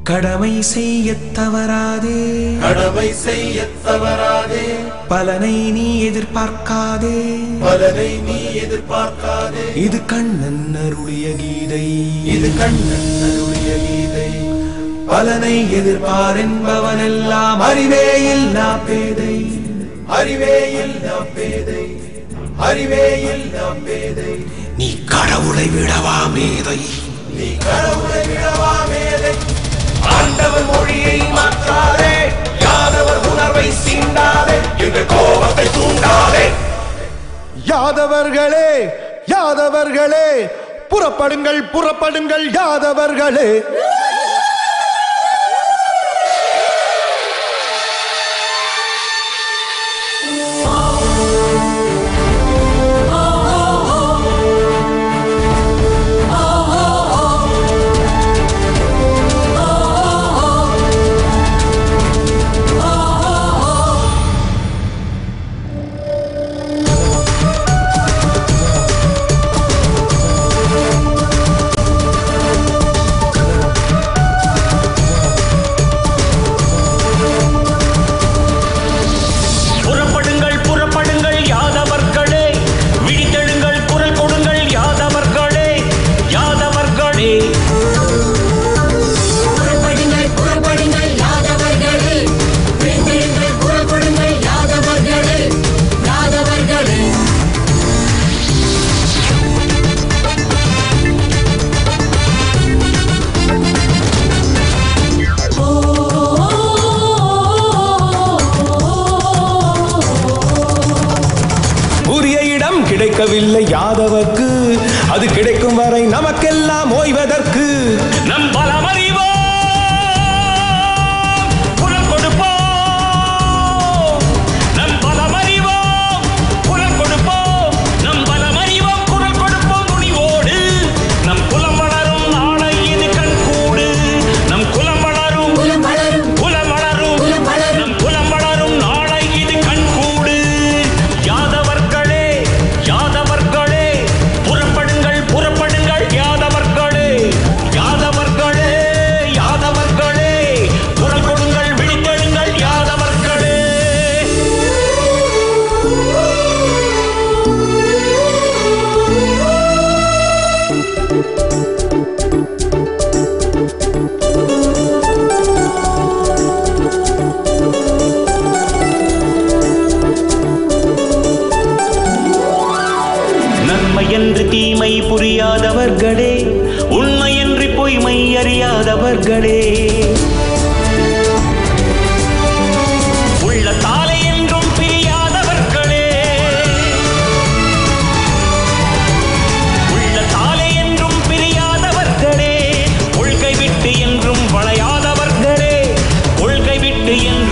கடமை செய்யத் தவறாதே, கடமை செய்யத் தவறாதே, பலனை நீ எதிர்பார்க்காதே, பலனை நீ எதிர்பார்க்காதே. இது கண்ணன் அருளிய கீதை, இது கண்ணன் அருளிய கீதை. பலனை எதிர்பார் என்பவனெல்லாம் அறிவே இல்லா பேதை, அறிவே இல்லா பேதை, அறிவே இல்லா பேதை. நீ கடவுளை விடவா மேதை, நீ கடவுளை விடவா மேதை. ஆண்டவன் மொழியை மாற்றாதே, யாதவர் உணர்வை சீண்டாதே, எங்கள் கோபத்தை தூண்டாதே. யாதவர்களே யாதவர்களே புறப்படுங்கள் புறப்படுங்கள் யாதவர்களே. கிடைக்கவில்லை யாதவர்க்கு, அது கிடைக்கும் வரை நமக்கெல்லாம் ஓய்வதற்கு நம் பலமறிவோம், குரல் கொடுப்போம். நம் பலமறிவோம், குரல் கொடுப்போம். நம் பலமறிவோம், குரல் கொடுப்போம். துணிவோடு நம் குலம் வளரும் நாளை இது கண்கூடு. நம் குலம் வளரும், குலம் வளரும், நம் குலம் வளரும் நாளை இது கண்கூடு. யாதவர்களே யாதவர்களே புறப்படுங்கள் புறப்படுங்கள் யாதவர்களே. யாதவர்களே யாதவர்களே குரல் கொடுங்கள், விழித்தெழுங்கள் யாதவர்களே. நன்மை என்று தீமை புரியாதவர்களே, உண்மை என்று பொய்மை அறியாதவர்களே, உள்ளத்தாலே என்றும் பிரியாதவர்களே, உள்ளத்தாலே என்றும் பிரியாதவர்களே, கொள்கை விட்டு என்றும் வளையாதவர்களே, கொள்கை விட்டு என்றும்